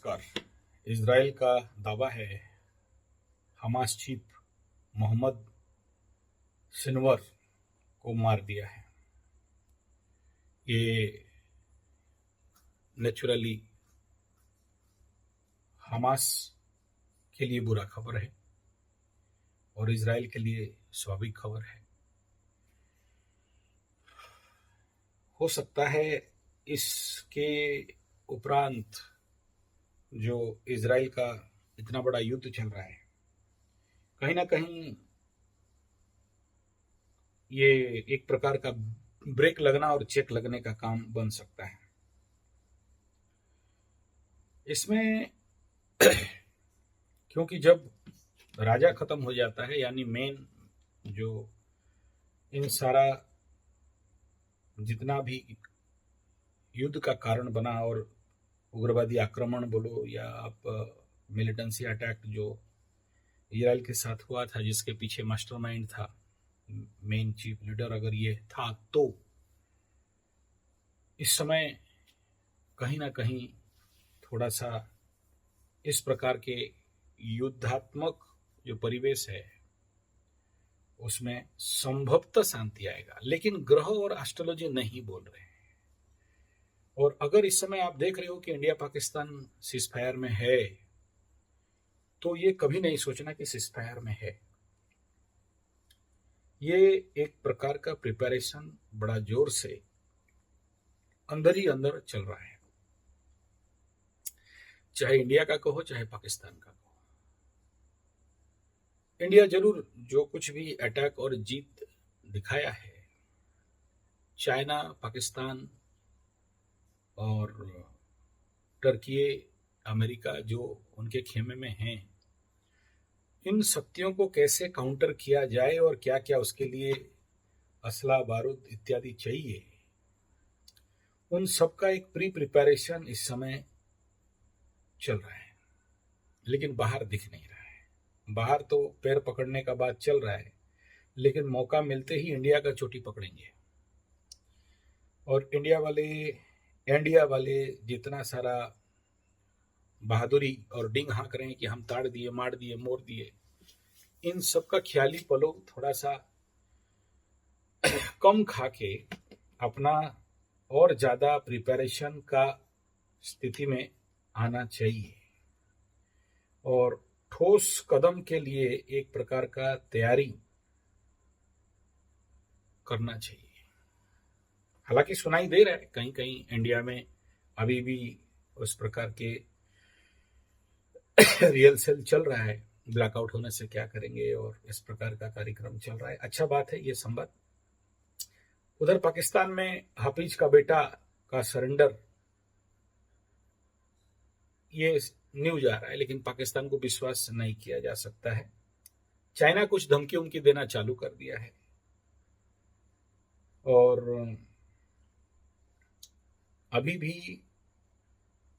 नमस्कार। इजराइल का दावा है हमास चीफ मोहम्मद सिनवर को मार दिया है। ये नेचुरली हमास के लिए बुरा खबर है और इजराइल के लिए स्वाभाविक खबर है। हो सकता है इसके उपरांत जो इजराइल का इतना बड़ा युद्ध चल रहा है, कहीं ना कहीं ये एक प्रकार का ब्रेक लगना और चेक लगने का काम बन सकता है। इसमें क्योंकि जब राजा खत्म हो जाता है, यानी मेन जो इन सारा जितना भी युद्ध का कारण बना और उग्रवादी आक्रमण बोलो या आप मिलिटेंसी अटैक जो इजराइल के साथ हुआ था, जिसके पीछे मास्टरमाइंड था, मेन चीफ लीडर अगर ये था, तो इस समय कहीं ना कहीं थोड़ा सा इस प्रकार के युद्धात्मक जो परिवेश है उसमें संभवतः शांति आएगा। लेकिन ग्रह और एस्ट्रोलॉजी नहीं बोल रहे हैं। और अगर इस समय आप देख रहे हो कि इंडिया पाकिस्तान सीजफायर में है, तो ये कभी नहीं सोचना कि सीजफायर में है। ये एक प्रकार का प्रिपरेशन बड़ा जोर से अंदर ही अंदर चल रहा है, चाहे इंडिया का कहो चाहे पाकिस्तान का कहो। इंडिया जरूर जो कुछ भी अटैक और जीत दिखाया है, चाइना, पाकिस्तान और टर्की, अमेरिका जो उनके खेमे में हैं, इन शक्तियों को कैसे काउंटर किया जाए और क्या क्या उसके लिए असला, बारूद इत्यादि चाहिए, उन सब का एक प्री प्रिपरेशन इस समय चल रहा है। लेकिन बाहर दिख नहीं रहा है। बाहर तो पैर पकड़ने का बात चल रहा है, लेकिन मौका मिलते ही इंडिया का चोटी पकड़ेंगे। और इंडिया वाले जितना सारा बहादुरी और डिंग हाँक रहे हैं कि हम ताड़ दिए, मार दिए, मोड़ दिए, इन सब का ख्याली पलो थोड़ा सा कम खा के अपना और ज्यादा प्रिपरेशन का स्थिति में आना चाहिए और ठोस कदम के लिए एक प्रकार का तैयारी करना चाहिए। हालांकि सुनाई दे रहा है कहीं कहीं इंडिया में अभी भी उस प्रकार के रियल सेल चल रहा है, ब्लैकआउट होने से क्या करेंगे, और इस प्रकार का कार्यक्रम चल रहा है। अच्छा बात है ये संवाद। उधर पाकिस्तान में हाफिज का बेटा का सरेंडर, ये न्यूज आ रहा है, लेकिन पाकिस्तान को विश्वास नहीं किया जा सकता है। चाइना कुछ धमकी उनकी देना चालू कर दिया है और अभी भी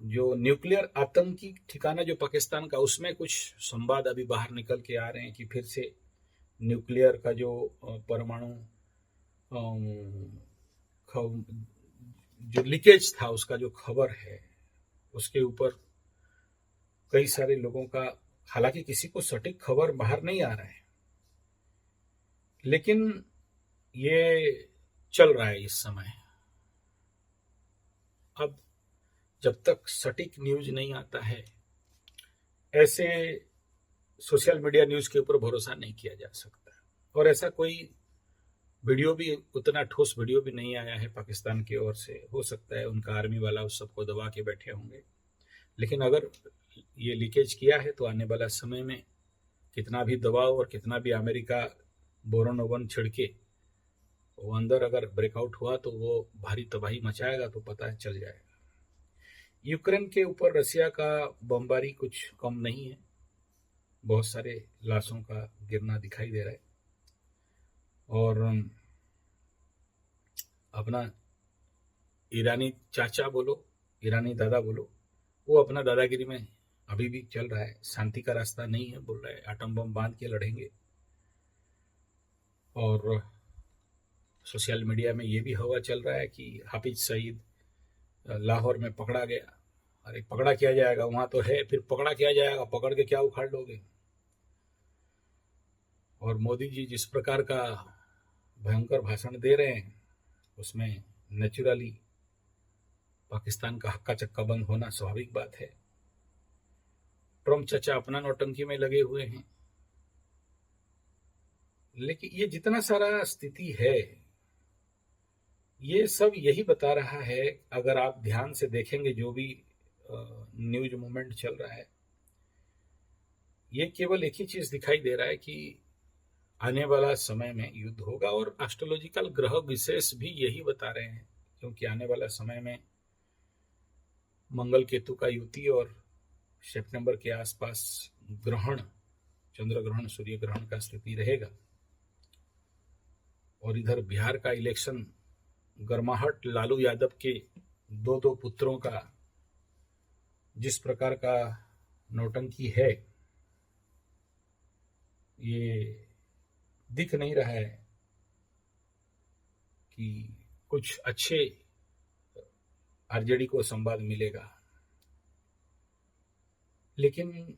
जो न्यूक्लियर आतंकी ठिकाना जो पाकिस्तान का, उसमें कुछ संवाद अभी बाहर निकल के आ रहे हैं कि फिर से न्यूक्लियर का जो परमाणु जो लीकेज था उसका जो खबर है, उसके ऊपर कई सारे लोगों का, हालांकि किसी को सटीक खबर बाहर नहीं आ रहा है, लेकिन ये चल रहा है इस समय। अब जब तक सटीक न्यूज नहीं आता है, ऐसे सोशल मीडिया न्यूज के ऊपर भरोसा नहीं किया जा सकता। और ऐसा कोई वीडियो भी, उतना ठोस वीडियो भी नहीं आया है पाकिस्तान की ओर से। हो सकता है उनका आर्मी वाला उस सबको दबा के बैठे होंगे, लेकिन अगर ये लीकेज किया है तो आने वाला समय में कितना भी दबाव और कितना भी अमेरिका बोरन ओवन छिड़के, वो अंदर अगर ब्रेकआउट हुआ तो वो भारी तबाही मचाएगा, तो पता चल जाएगा। यूक्रेन के ऊपर रसिया का बमबारी कुछ कम नहीं है, बहुत सारे लाशों का गिरना दिखाई दे रहा है। और अपना ईरानी चाचा बोलो, ईरानी दादा बोलो, वो अपना दादागिरी में अभी भी चल रहा है। शांति का रास्ता नहीं है, बोल रहा है आटम बम बांध के लड़ेंगे। और सोशल मीडिया में ये भी हवा चल रहा है कि हाफिज सईद लाहौर में पकड़ा गया। अरे पकड़ा किया जाएगा, वहां तो है, फिर पकड़ा किया जाएगा, पकड़ के क्या उखाड़ लोगे। और मोदी जी जिस प्रकार का भयंकर भाषण दे रहे हैं, उसमें नेचुरली पाकिस्तान का हक्का चक्का बंद होना स्वाभाविक बात है। ट्रम्प चचा अपना नौटंकी में लगे हुए हैं। लेकिन ये जितना सारा स्थिति है, ये सब यही बता रहा है, अगर आप ध्यान से देखेंगे जो भी न्यूज मूवमेंट चल रहा है, ये केवल एक ही चीज दिखाई दे रहा है कि आने वाला समय में युद्ध होगा। और एस्ट्रोलॉजिकल ग्रह विशेष भी यही बता रहे हैं, क्योंकि आने वाला समय में मंगल केतु का युति और सितंबर के आसपास ग्रहण, चंद्र ग्रहण, सूर्य ग्रहण का स्थिति रहेगा। और इधर बिहार का इलेक्शन, गर्माहट लालू यादव के दो पुत्रों का जिस प्रकार का नौटंकी है, ये दिख नहीं रहा है कि कुछ अच्छे आरजेडी को संवाद मिलेगा। लेकिन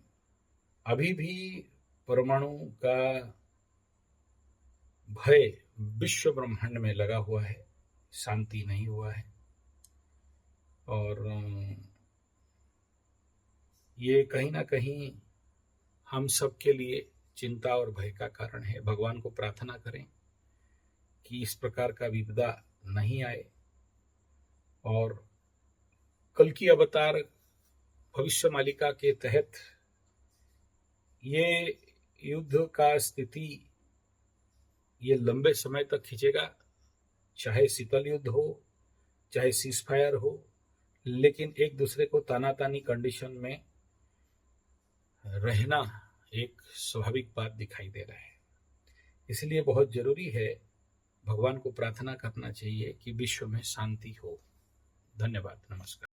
अभी भी परमाणु का भय विश्व ब्रह्मांड में लगा हुआ है, शांति नहीं हुआ है। और ये कहीं ना कहीं हम सब के लिए चिंता और भय का कारण है। भगवान को प्रार्थना करें कि इस प्रकार का विपदा नहीं आए। और कल की अवतार भविष्य मालिका के तहत ये युद्ध का स्थिति ये लंबे समय तक खींचेगा, चाहे शीतल युद्ध हो, चाहे सीज फायर हो, लेकिन एक दूसरे को तानातानी कंडीशन में रहना एक स्वाभाविक बात दिखाई दे रहा है। इसलिए बहुत जरूरी है, भगवान को प्रार्थना करना चाहिए कि विश्व में शांति हो। धन्यवाद, नमस्कार।